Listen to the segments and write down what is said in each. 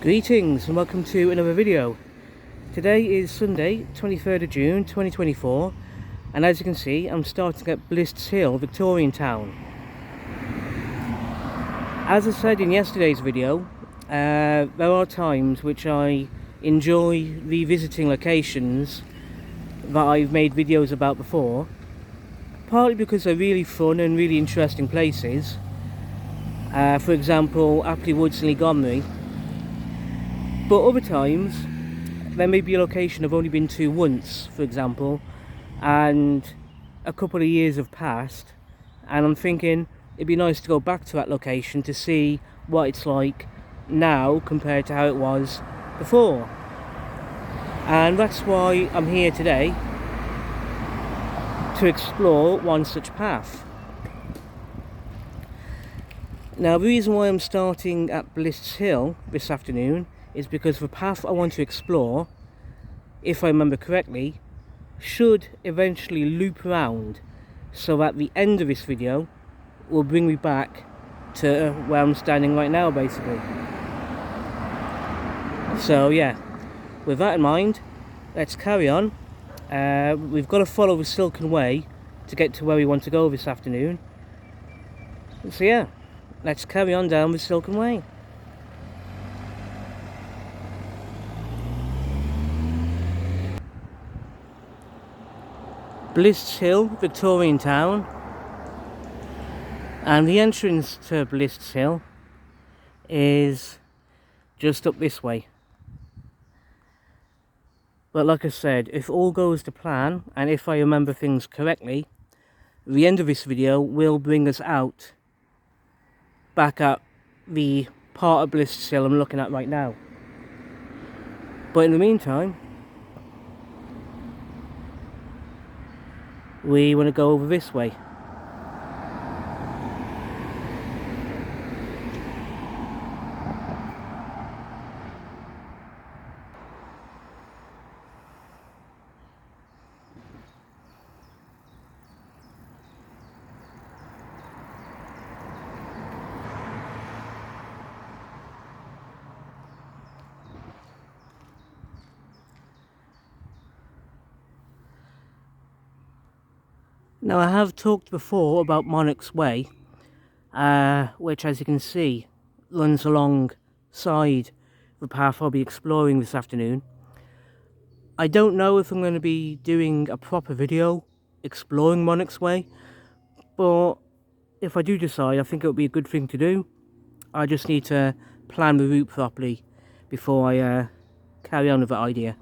Greetings and welcome to another video. Today is Sunday, 23rd of June 2024, and as you can see I'm starting at Blists Hill Victorian Town. As I said in yesterday's video, there are times which I enjoy revisiting locations that I've made videos about before, partly because they're really fun and really interesting places. For example, Appley Woods and Montgomery. But other times, there may be a location I've only been to once, for example, and a couple of years have passed, and I'm thinking it'd be nice to go back to that location to see what it's like now compared to how it was before. And that's why I'm here today, to explore one such path. Now, the reason why I'm starting at Blists Hill this afternoon is because the path I want to explore, if I remember correctly, should eventually loop around, so at the end of this video will bring me back to where I'm standing right now, basically. So yeah, with that in mind, let's carry on. We've got to follow the Silkin Way to get to where we want to go this afternoon. So yeah, let's carry on down the Silkin Way. Blists Hill Victorian Town, and the entrance to Blists Hill is just up this way. But like I said, if all goes to plan and if I remember things correctly, the end of this video will bring us out back at the part of Blists Hill I'm looking at right now. But in the meantime, we want to go over this way. Now, I have talked before about Monarch's Way, which, as you can see, runs alongside the path I'll be exploring this afternoon. I don't know if I'm going to be doing a proper video exploring Monarch's Way, but if I do decide, I think it would be a good thing to do. I just need to plan the route properly before I carry on with that idea.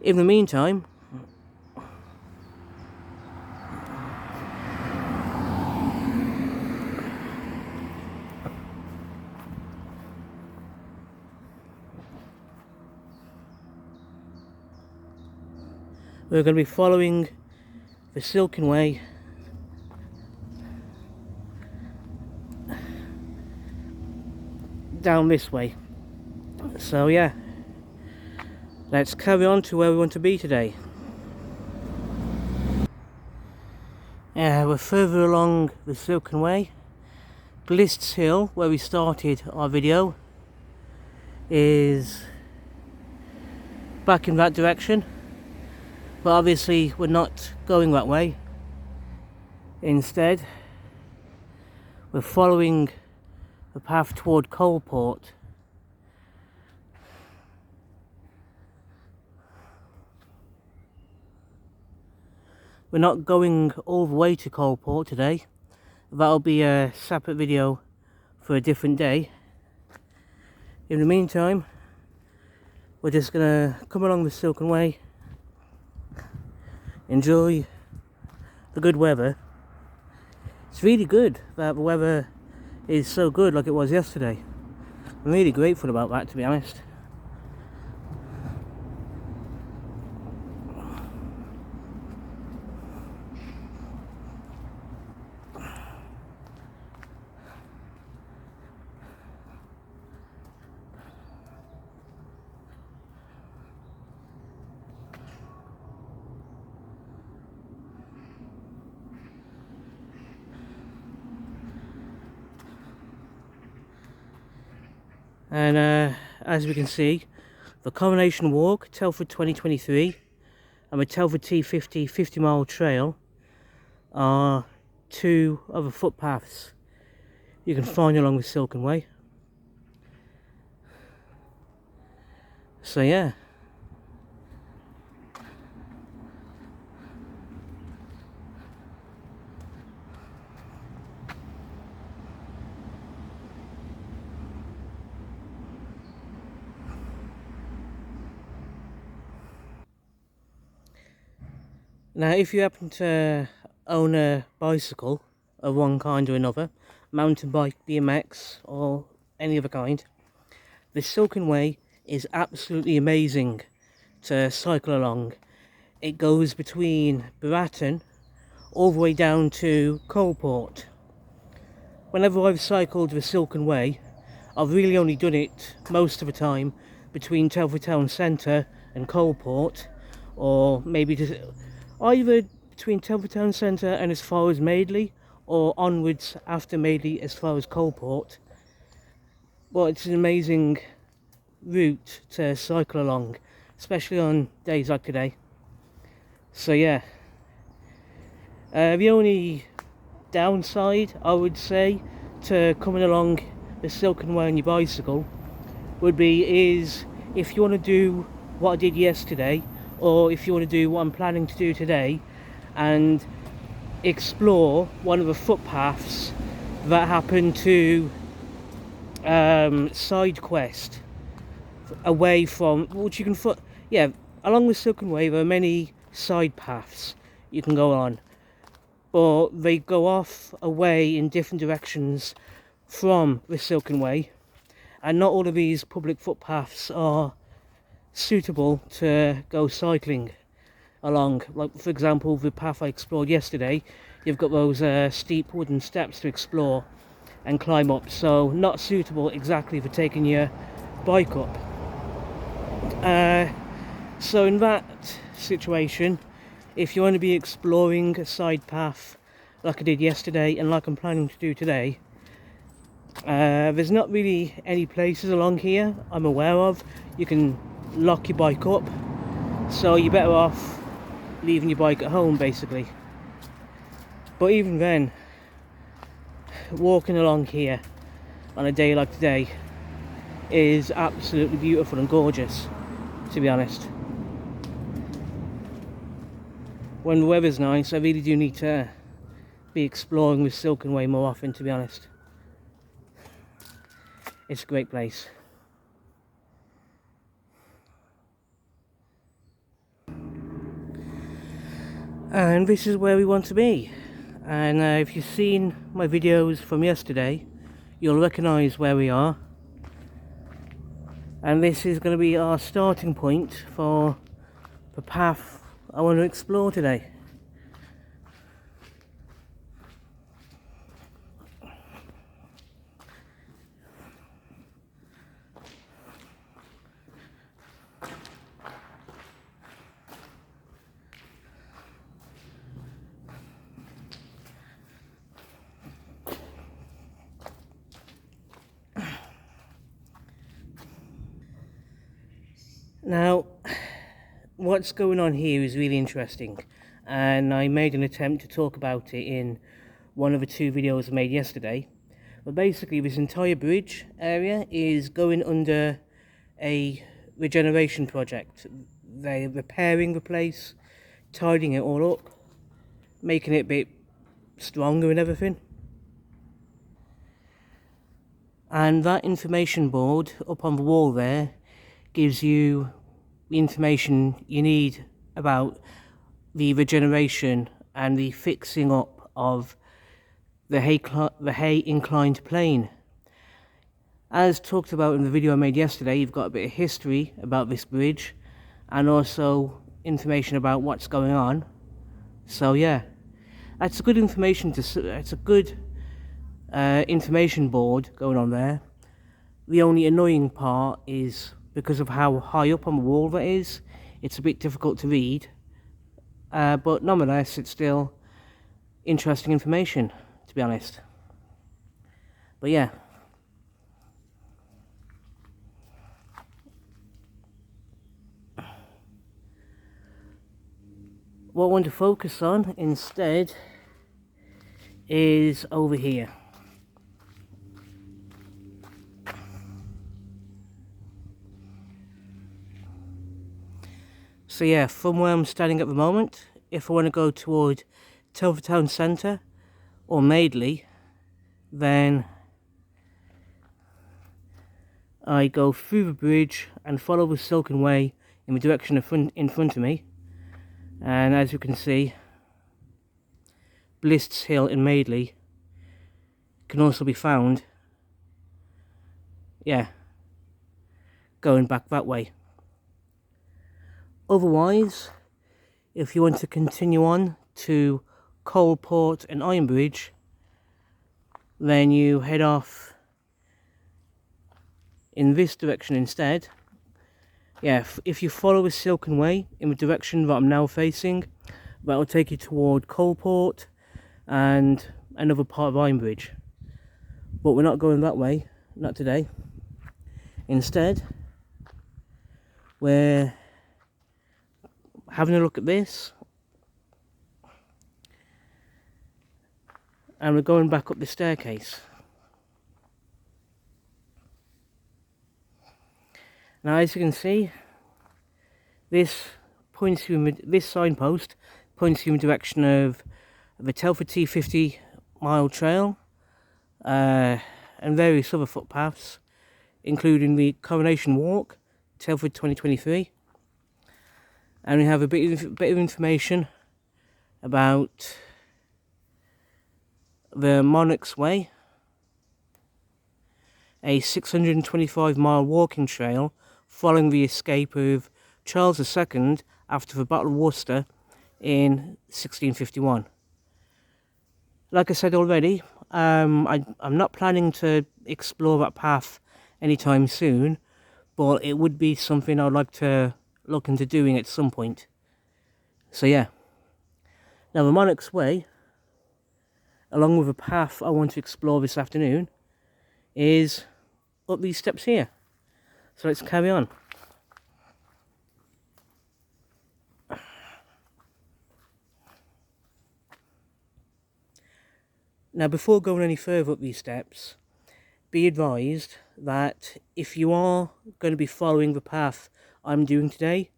In the meantime, we're going to be following the Silkin Way down this way. So yeah, let's carry on to where we want to be today. We're further along the Silkin Way. Blists Hill, where we started our video, is back in that direction. But obviously we're not going that way. Instead, we're following the path toward Coalport. We're not going all the way to Coalport today. That'll be a separate video for a different day. In the meantime, we're just gonna come along the Silkin Way, enjoy the good weather. It's really good that the weather is so good like it was yesterday. I'm really grateful about that, to be honest. And as we can see, the Coronation Walk, Telford 2023, and the Telford T50 50-mile trail are two other footpaths you can find along the Silkin Way. So yeah. Now, if you happen to own a bicycle of one kind or another, mountain bike, BMX, or any other kind, the Silkin Way is absolutely amazing to cycle along. It goes between Bratton all the way down to Coalport. Whenever I've cycled the Silkin Way, I've really only done it most of the time between Telford Town Centre and Coalport, or maybe just either between Telford Town Centre and as far as Madeley, or onwards after Madeley as far as Coalport. But it's an amazing route to cycle along, especially on days like today. So yeah, the only downside I would say to coming along the Silkin Way on your bicycle would be is if you want to do what I did yesterday, or if you want to do what I'm planning to do today and explore one of the footpaths that happen to side quest away from which you can along the Silkin Way. There are many side paths you can go on, but they go off away in different directions from the Silkin Way, and not all of these public footpaths are suitable to go cycling along. Like for example, the path I explored yesterday, you've got those steep wooden steps to explore and climb up, so not suitable exactly for taking your bike up. So in that situation, if you want to be exploring a side path like I did yesterday and like I'm planning to do today, there's not really any places along here I'm aware of you can lock your bike up, so you're better off leaving your bike at home basically. But even then, walking along here on a day like today is absolutely beautiful and gorgeous, to be honest. When the weather's nice, I really do need to be exploring the Silkin Way more often, to be honest. It's a great place. And this is where we want to be. And if you've seen my videos from yesterday, you'll recognise where we are. And this is going to be our starting point for the path I want to explore today. Now, what's going on here is really interesting, and I made an attempt to talk about it in one of the two videos I made yesterday. But basically, this entire bridge area is going under a regeneration project. They're repairing the place, tidying it all up, making it a bit stronger and everything. And that information board up on the wall there gives you the information you need about the regeneration and the fixing up of the hay inclined plane. As talked about in the video I made yesterday, you've got a bit of history about this bridge and also information about what's going on. So yeah, that's a good information it's a good information board going on there. The only annoying part is because of how high up on the wall that is, it's a bit difficult to read, but nonetheless it's still interesting information, to be honest. But yeah, what I want to focus on instead is over here. So yeah, from where I'm standing at the moment, if I want to go toward Telford town centre or Madeley, then I go through the bridge and follow the Silkin Way in the direction in front of me. And as you can see, Blists Hill in Madeley can also be found, yeah, going back that way. Otherwise, if you want to continue on to Coalport and Ironbridge, then you head off in this direction instead. Yeah, if you follow the Silkin Way in the direction that I'm now facing, that will take you toward Coalport and another part of Ironbridge. But we're not going that way, not today. Instead, we're having a look at this, and we're going back up the staircase. Now, as you can see, this signpost points you in the direction of the Telford T50 mile trail and various other footpaths, including the Coronation Walk, Telford 2023. And we have a bit of information about the Monarch's Way, a 625-mile walking trail following the escape of Charles II after the Battle of Worcester in 1651. Like I said already, I'm not planning to explore that path anytime soon, but it would be something I'd like to look into doing at some point. So yeah. Now the Monarch's Way, along with a path I want to explore this afternoon, is up these steps here. So let's carry on. Now, before going any further up these steps, be advised that if you are going to be following the path I'm doing today,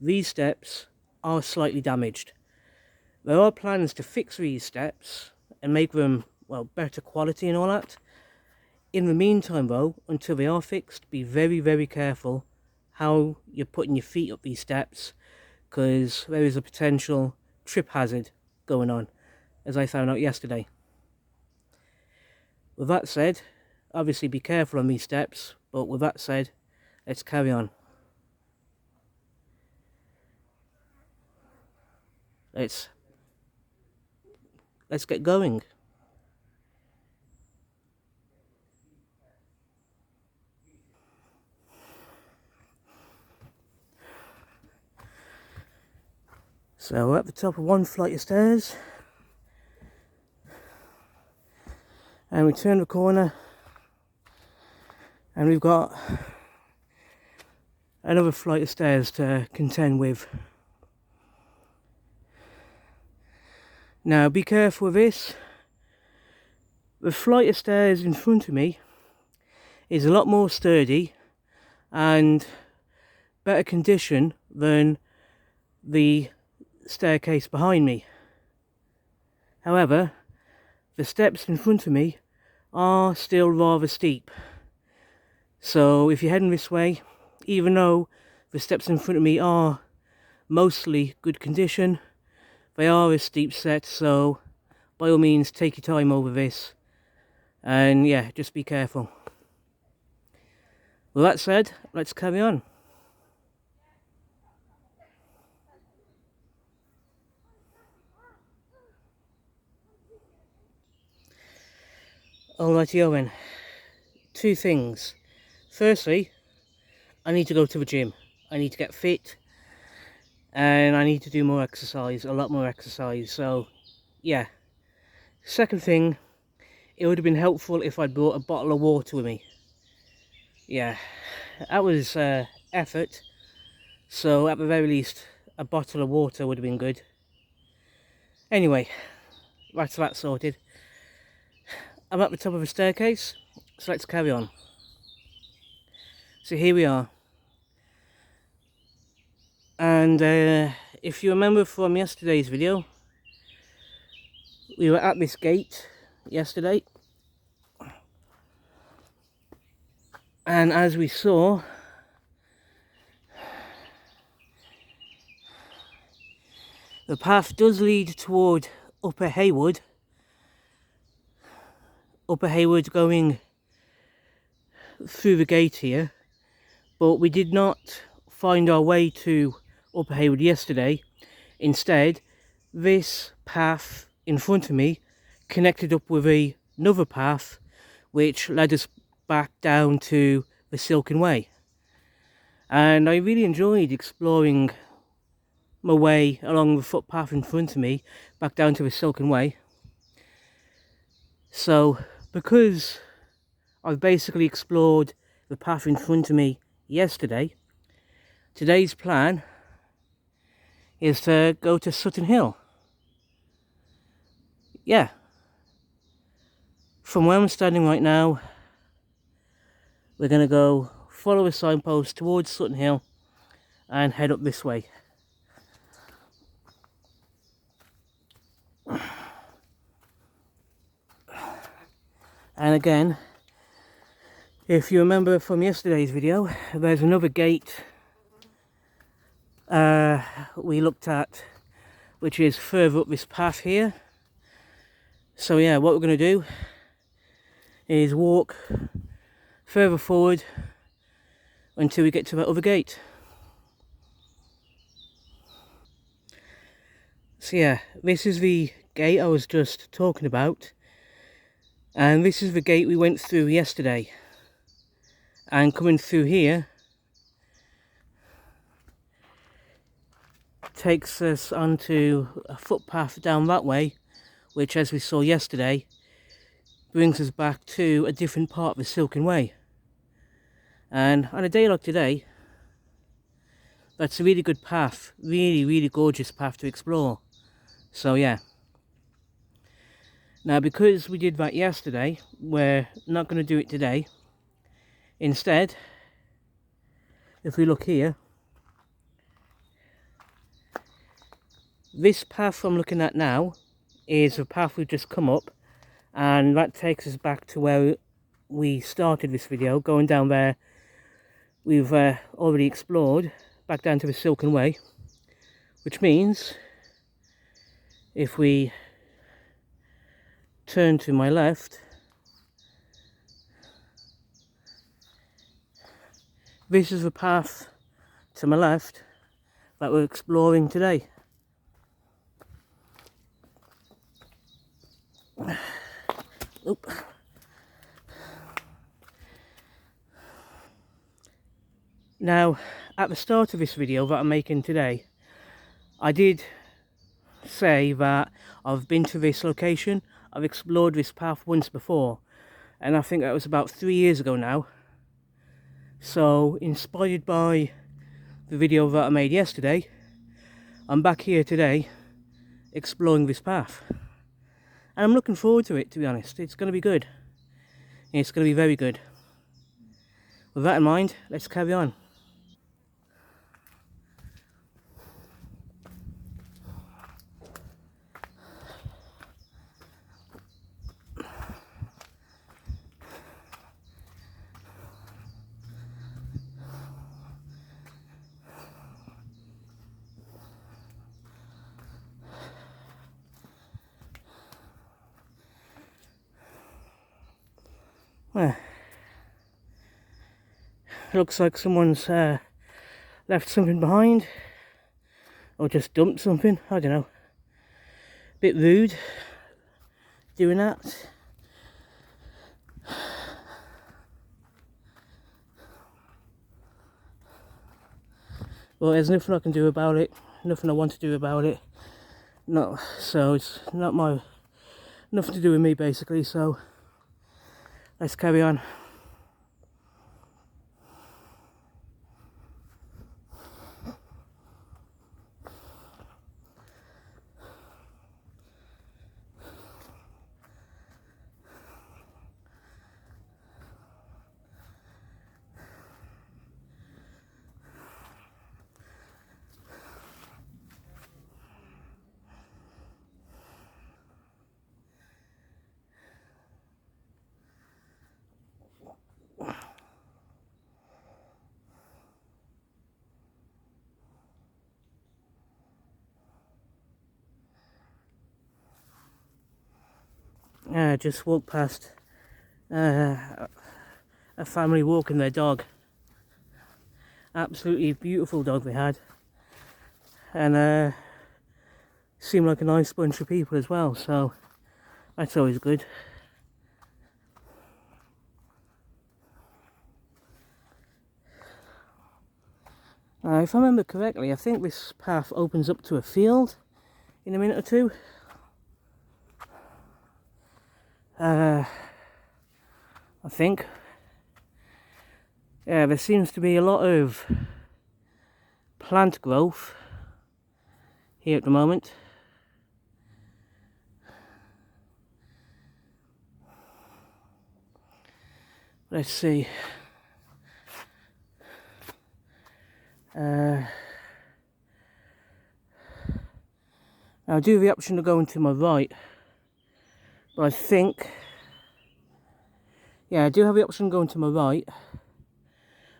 these steps are slightly damaged. There are plans to fix these steps and make them, well, better quality and all that. In the meantime though, until they are fixed, be very, very careful how you're putting your feet up these steps, because there is a potential trip hazard going on, as I found out yesterday. With that said, obviously be careful on these steps, but with that said, let's carry on. Let's get going. So we're at the top of one flight of stairs, and we turn the corner and we've got another flight of stairs to contend with. Now be careful with this. The flight of stairs in front of me is a lot more sturdy and better condition than the staircase behind me. However, the steps in front of me are still rather steep. So if you're heading this way, even though the steps in front of me are mostly good condition, they are a steep set, so by all means take your time over this, and yeah, just be careful. With that said, let's carry on. Alrighty, Owen. Two things. Firstly, I need to go to the gym. I need to get fit, and I need to do more exercise, a lot more exercise. So, yeah. Second thing, it would have been helpful if I'd brought a bottle of water with me. Yeah, that was effort. So, at the very least, a bottle of water would have been good. Anyway, that's that sorted. I'm at the top of a staircase, so let's carry on. So here we are. And if you remember from yesterday's video, we were at this gate yesterday. And as we saw, the path does lead toward Upper Haywood. Upper Haywood going through the gate here. But we did not find our way to Upper Haywood yesterday. Instead, this path in front of me connected up with another path which led us back down to the Silkin Way. And I really enjoyed exploring my way along the footpath in front of me back down to the Silkin Way. So because I've basically explored the path in front of me yesterday, today's plan is to go to Sutton Hill. Yeah. From where I'm standing right now, we're going to go follow a signpost towards Sutton Hill and head up this way. And again, if you remember from yesterday's video, there's another gate we looked at, which is further up this path here. So yeah, what we're going to do is walk further forward until we get to that other gate. So yeah, this is the gate I was just talking about, and this is the gate we went through yesterday. And coming through here takes us onto a footpath down that way, which, as we saw yesterday, brings us back to a different part of the Silkin Way. And on a day like today, that's a really good path, really gorgeous path to explore. So yeah. Now, because we did that yesterday, we're not going to do it today. Instead, if we look here, this path I'm looking at now is the path we've just come up, and that takes us back to where we started this video, going down there. We've already explored back down to the Silkin Way, which means if we turn to my left, this is the path to my left that we're exploring today. Oop. Now, at the start of this video that I'm making today, I did say that I've been to this location, I've explored this path once before, and I think that was about 3 years ago now. So, inspired by the video that I made yesterday, I'm back here today exploring this path. And I'm looking forward to it, to be honest. It's going to be good. It's going to be very good. With that in mind, let's carry on. Well, looks like someone's left something behind, or just dumped something, I don't know. Bit rude doing that. Well, there's nothing I can do about it, nothing I want to do about it. No, so it's not my, nothing to do with me basically, so let's carry on. Just walked past a family walking their dog. Absolutely beautiful dog they had, and seemed like a nice bunch of people as well, so that's always good. If I remember correctly, I think this path opens up to a field in a minute or two. I think. Yeah, there seems to be a lot of plant growth here at the moment. Let's see. Now I do have the option of going to my right, but I think, yeah, I do have the option of going to my right,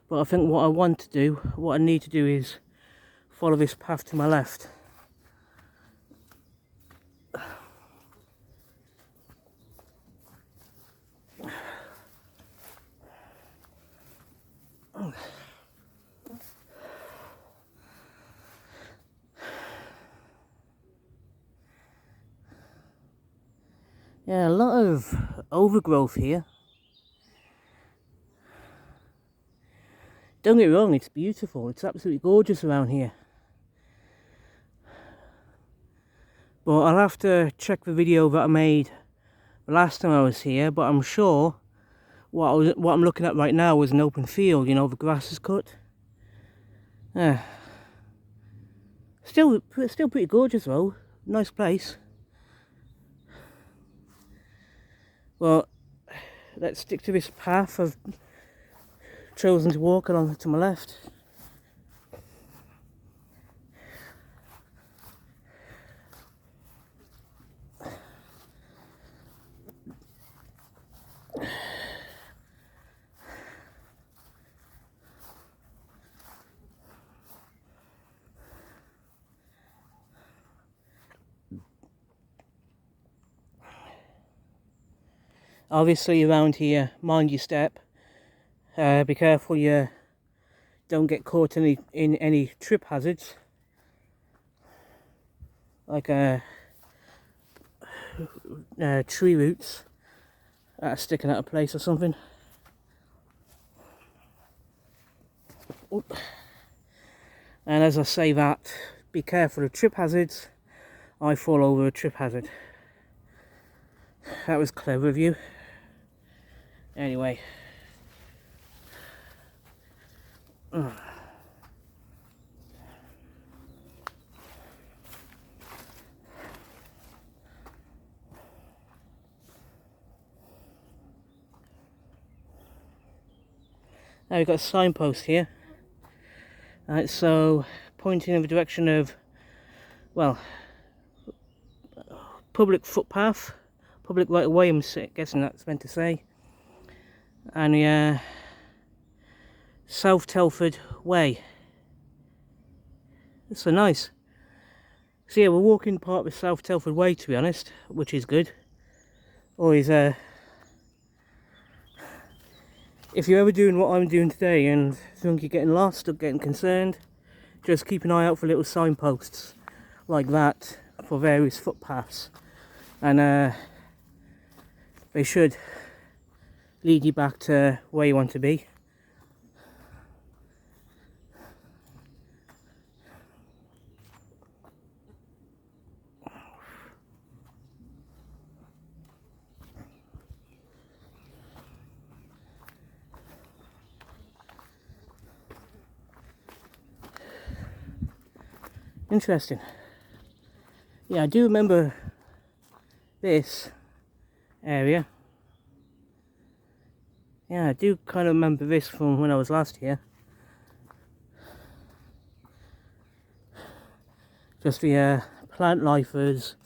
but I think what I need to do is follow this path to my left. Yeah, a lot of overgrowth here. Don't get me wrong, it's beautiful. It's absolutely gorgeous around here. But I'll have to check the video that I made the last time I was here, but I'm sure what I'm looking at right now is an open field, you know, the grass is cut. Still pretty gorgeous though. Nice place. Well, let's stick to this path I've chosen to walk along to my left. Obviously around here, mind your step. Be careful you don't get caught in any trip hazards, like tree roots that are sticking out of place or something. And as I say that, be careful of trip hazards. I fall over a trip hazard. That was clever of you. Anyway. Now we've got a signpost here. So pointing in the direction of, well, public footpath, public right of way, I'm guessing that's meant to say. And South Telford Way. So nice. So yeah, we're walking part of the South Telford Way, to be honest, which is good. Always, if you're ever doing what I'm doing today and think you're getting lost or getting concerned, just keep an eye out for little signposts like that for various footpaths, and they should lead you back to where you want to be. Interesting. Yeah, I do remember this area. Yeah, I do kind of remember this from when I was last here. Just the plant life has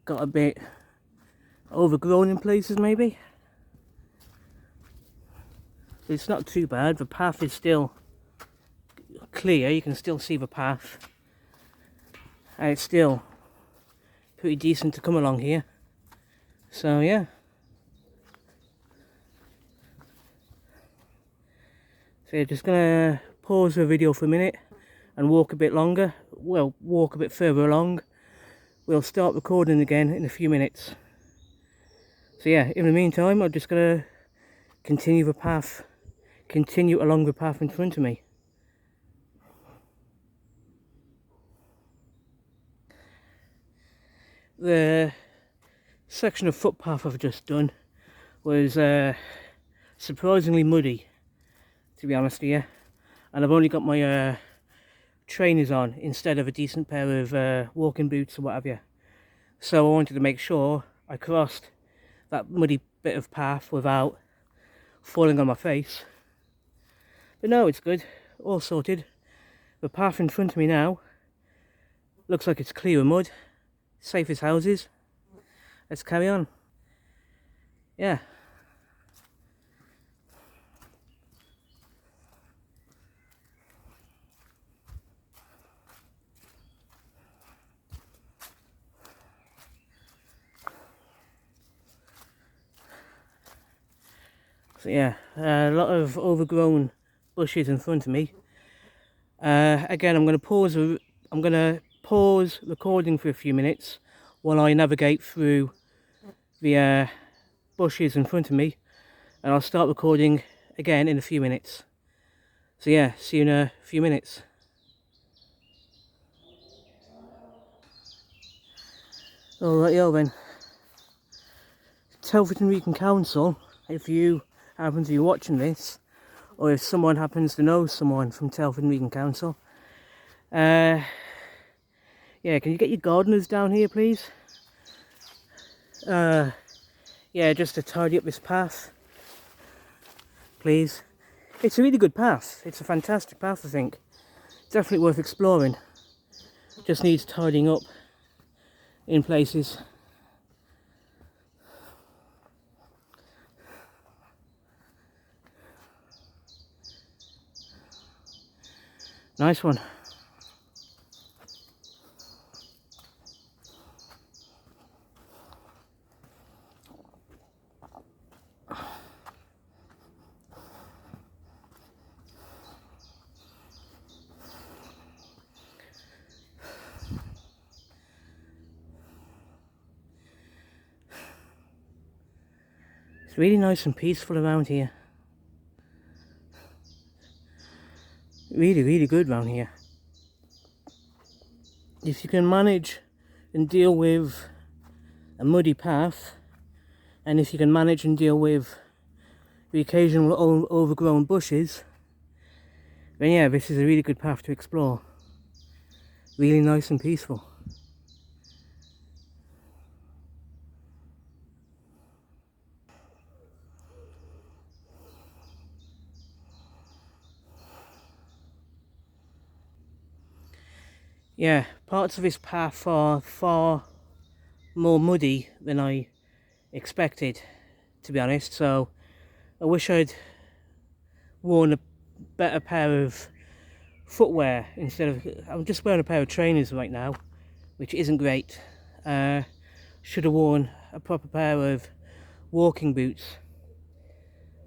got a bit overgrown in places, maybe. It's not too bad. The path is still clear. You can still see the path. And it's still pretty decent to come along here. So yeah. So yeah, just gonna pause the video for a minute and walk a bit longer. Well, walk a bit further along. We'll start recording again in a few minutes. So yeah, in the meantime, I'm just gonna continue along the path in front of me. The section of footpath I've just done was surprisingly muddy, to be honest with you, and I've only got my trainers on instead of a decent pair of walking boots or what have you. So I wanted to make sure I crossed that muddy bit of path without falling on my face. But no, it's good, all sorted. The path in front of me now looks like it's clear of mud, safe as houses. Let's carry on. Yeah. So yeah, a lot of overgrown bushes in front of me. Again, I'm going to pause recording for a few minutes while I navigate through the bushes in front of me, and I'll start recording again in a few minutes. So yeah, see you in a few minutes. Alright, then. Telford Council, if you happen to be watching this, or if someone happens to know someone from Telford Council, yeah, can you get your gardeners down here, please? Yeah, just to tidy up this path, please. It's a really good path. It's a fantastic path, I think. Definitely worth exploring. Just needs tidying up in places. Nice one. It's really nice and peaceful around here. Really, really good around here. If you can manage and deal with a muddy path, and if you can manage and deal with the occasional overgrown bushes, then yeah, this is a really good path to explore. Really nice and peaceful. Yeah, parts of this path are far more muddy than I expected, to be honest, so I wish I'd worn a better pair of footwear instead of... I'm just wearing a pair of trainers right now, which isn't great. Should have worn a proper pair of walking boots.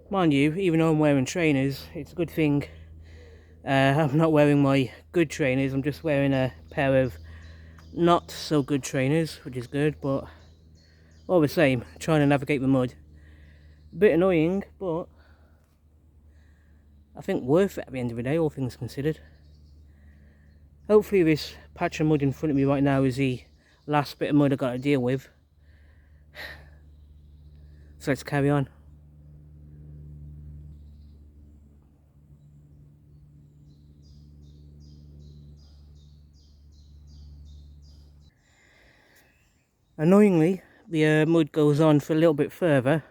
Mind you, even though I'm wearing trainers, it's a good thing I'm not wearing my good trainers. I'm just wearing a pair of not so good trainers, which is good, but all the same, trying to navigate the mud. A bit annoying, but I think worth it at the end of the day, all things considered. Hopefully this patch of mud in front of me right now is the last bit of mud I've got to deal with. So let's carry on. Annoyingly, the mud goes on for a little bit further,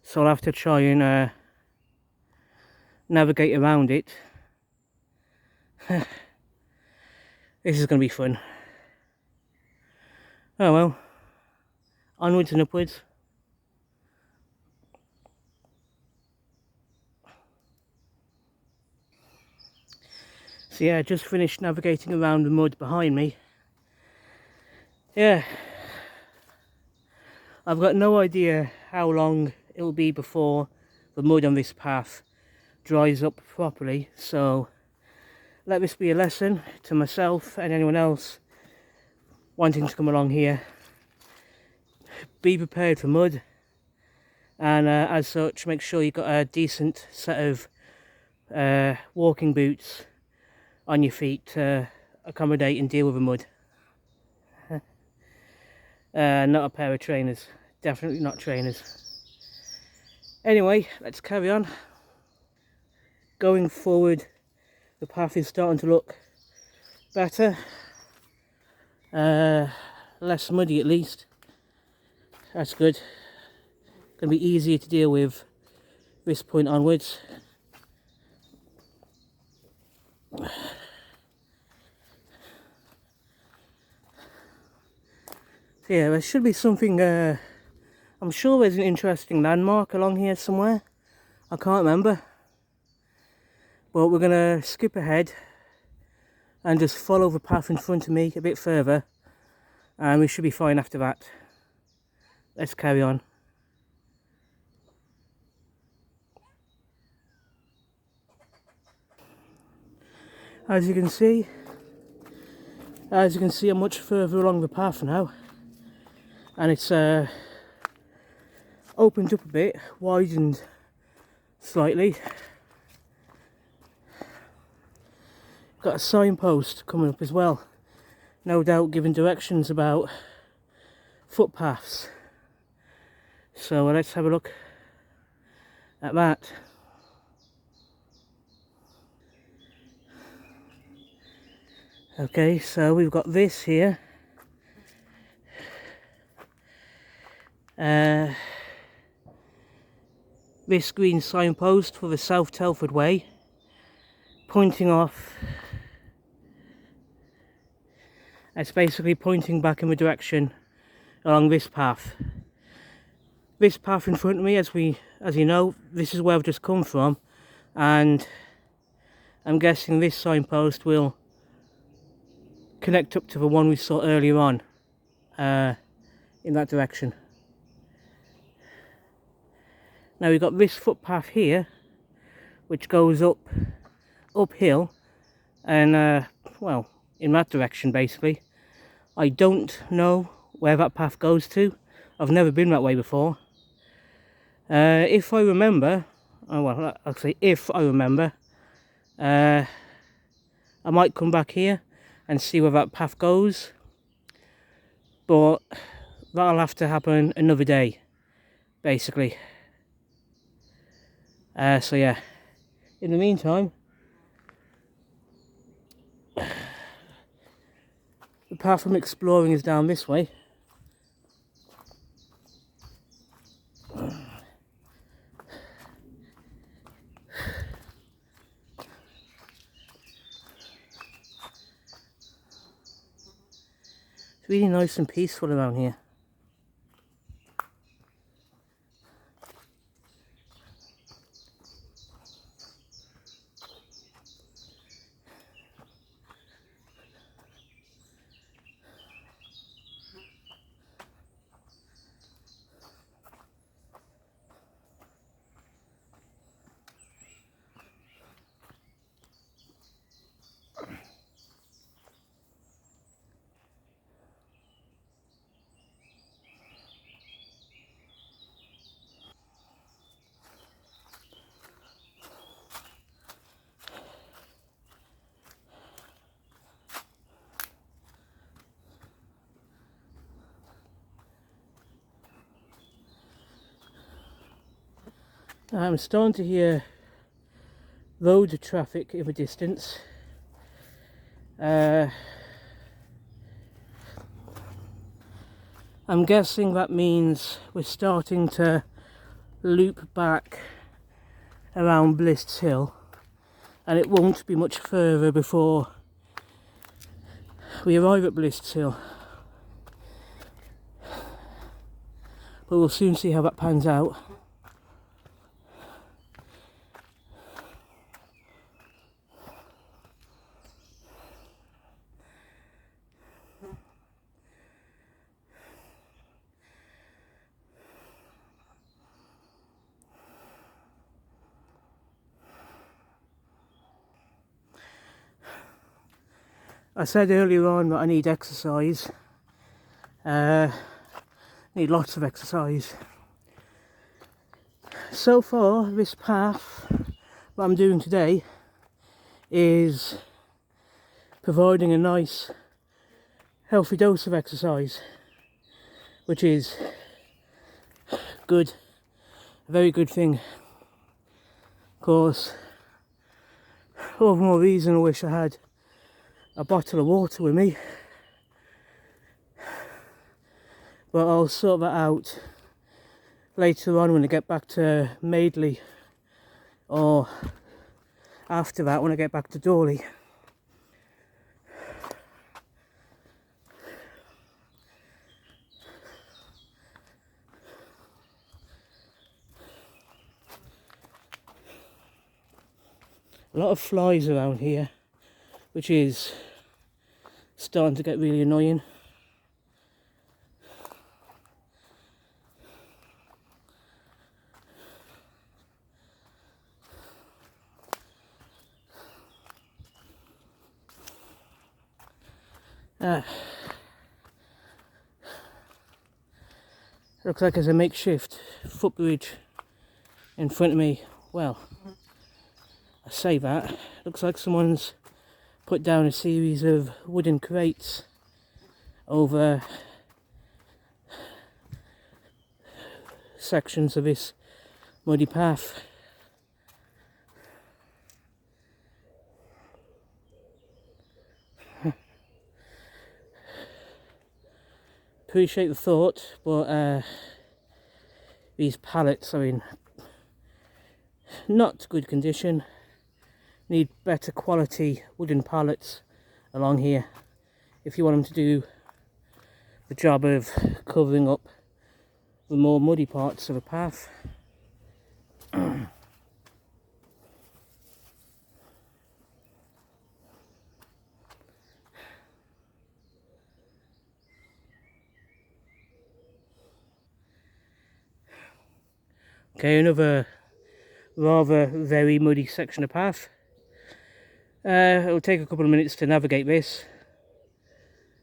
so I'll have to try and navigate around it. This is going to be fun. Oh well, onwards and upwards. So yeah, just finished navigating around the mud behind me. Yeah, I've got no idea how long it'll be before the mud on this path dries up properly. So let this be a lesson to myself and anyone else wanting to come along here. Be prepared for mud, and as such make sure you've got a decent set of walking boots on your feet to accommodate and deal with the mud. Not a pair of trainers, definitely not trainers. Anyway, let's carry on. Going forward, the path is starting to look better, less muddy at least. That's good. Gonna be easier to deal with this point onwards. So yeah, there should be something, I'm sure there's an interesting landmark along here somewhere. I can't remember. But we're gonna skip ahead and just follow the path in front of me a bit further, and we should be fine after that. Let's carry on. As you can see, I'm much further along the path now, and it's opened up a bit, widened slightly. Got a signpost coming up as well, no doubt giving directions about footpaths. So let's have a look at that. Okay, so we've got this here. This green signpost for the South Telford Way, pointing off. It's basically pointing back in the direction along this path. This path in front of me, as you know, this is where I've just come from, and I'm guessing this signpost will connect up to the one we saw earlier on, in that direction. Now we've got this footpath here, which goes uphill, and well, in that direction basically. I don't know where that path goes to. I've never been that way before. If I remember, well, I'll say if I remember, I might come back here and see where that path goes, but that'll have to happen another day, basically. So yeah, in the meantime, the path I'm exploring is down this way. It's really nice and peaceful around here. I'm starting to hear loads of traffic in the distance. I'm guessing that means we're starting to loop back around Blists Hill, and it won't be much further before we arrive at Blists Hill. But we'll soon see how that pans out. I said earlier on that I need exercise. Need lots of exercise. So far, this path that I'm doing today is providing a nice healthy dose of exercise, which is good, a very good thing. Of course, all the more reason I wish I had a bottle of water with me, but I'll sort that out later on when I get back to Madeley, or after that when I get back to Dawley. A lot of flies around here, which is starting to get really annoying. Looks like there's a makeshift footbridge in front of me. Well, I say that, looks like someone's put down a series of wooden crates over sections of this muddy path. Appreciate the thought, but these pallets are in not good condition. Need better quality wooden pallets along here if you want them to do the job of covering up the more muddy parts of the path. Okay, another rather very muddy section of path. It'll take a couple of minutes to navigate this.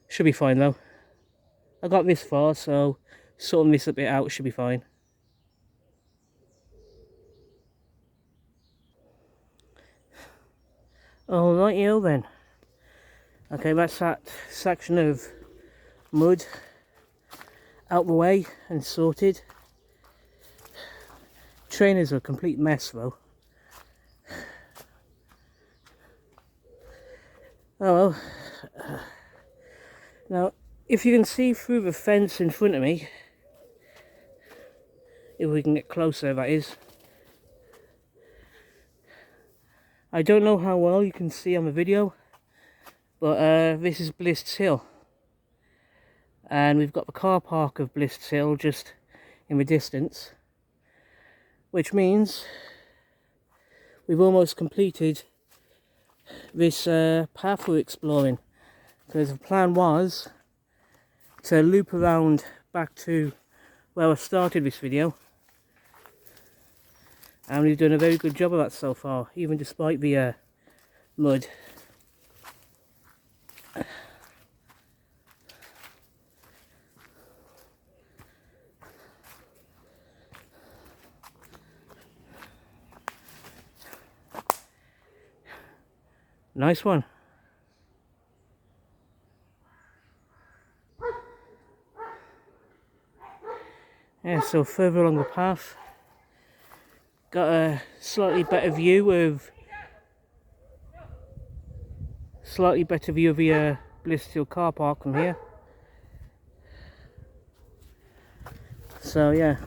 Should be fine though. I got this far, so sorting this a bit out should be fine. Alrighty then. Okay, that's that section of mud out the way and sorted. Trainers are a complete mess though. Oh well. Now, if you can see through the fence in front of me, if we can get closer, that is. I don't know how well you can see on the video, but this is Blists Hill. And we've got the car park of Blists Hill just in the distance, which means we've almost completed this path we're exploring, because the plan was to loop around back to where I started this video, and we've done a very good job of that so far, even despite the mud. Nice one. Yeah, so further along the path, got a slightly better view of the Blists Hill car park from here. So yeah.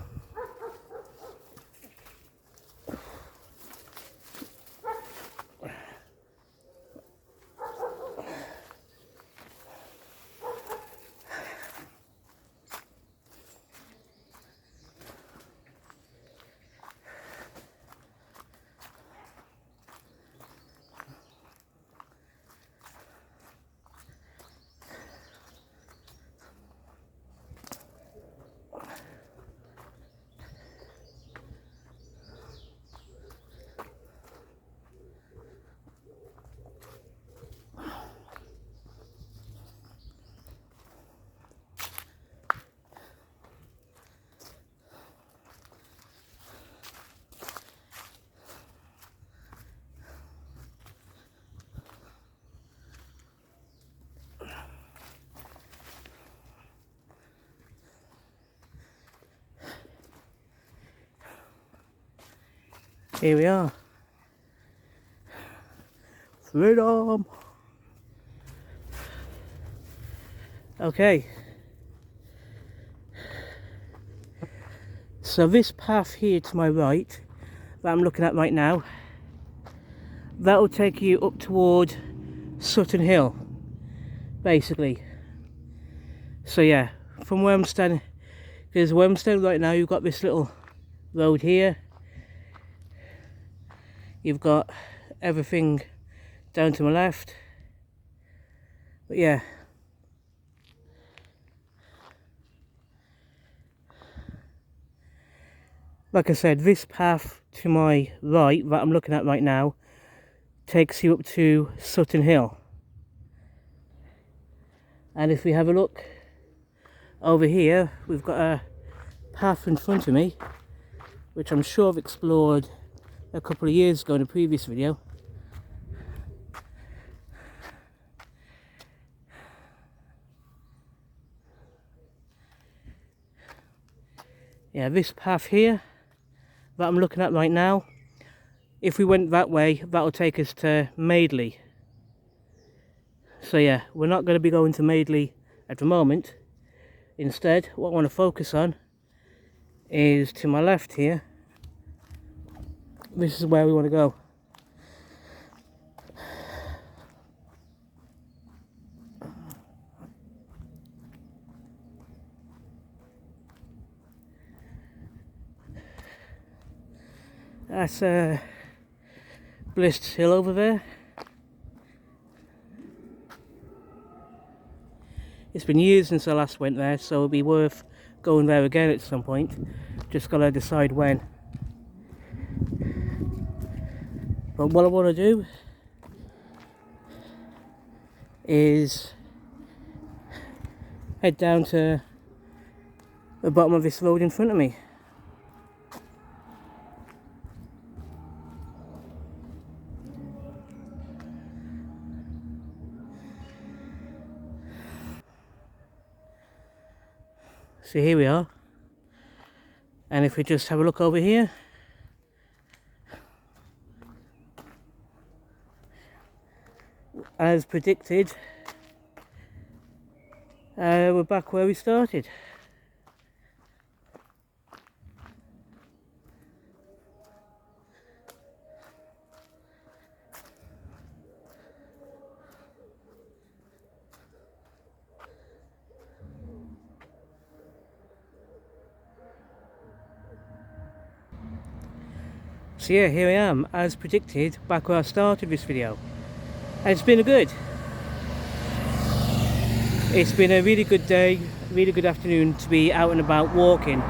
Here we are. Freedom! Okay. So this path here to my right, that I'm looking at right now, that will take you up toward Sutton Hill, basically. So yeah, from where I'm standing, because where I'm standing right now, you've got this little road here. You've got everything down to my left. But yeah. Like I said, this path to my right, that I'm looking at right now, takes you up to Sutton Hill. And if we have a look over here, we've got a path in front of me, which I'm sure I've explored a couple of years ago in a previous video. Yeah, this path here that I'm looking at right now, if we went that way, that'll take us to Madeley. So yeah, we're not going to be going to Madeley at the moment. Instead, what I want to focus on is to my left here. This is where we want to go. That's Blists Hill over there. It's been years since I last went there, so it'll be worth going there again at some point. Just gotta decide when. But what I want to do is head down to the bottom of this road in front of me. So here we are, and if we just have a look over here, as predicted, we're back where we started. So yeah, here I am, as predicted, back where I started this video. And it's been it's been a really good day, really good afternoon to be out and about walking.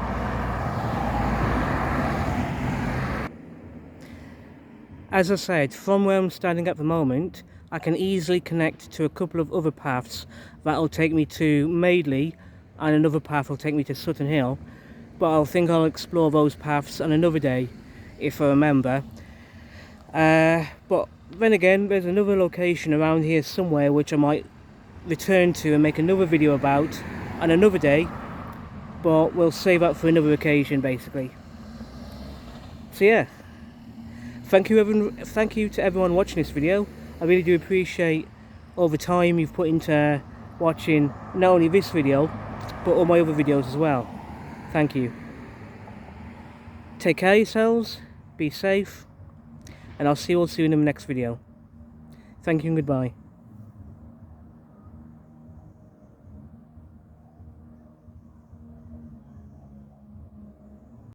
As I said, from where I'm standing at the moment, I can easily connect to a couple of other paths that'll take me to Madeley, and another path will take me to Sutton Hill. But I think I'll explore those paths on another day, if I remember. But then again, there's another location around here somewhere which I might return to and make another video about on another day, but we'll save that for another occasion, basically. So yeah, thank you to everyone watching this video. I really do appreciate all the time you've put into watching not only this video but all my other videos as well. Thank you. Take care of yourselves, be safe, and I'll see you all soon in the next video. Thank you and goodbye.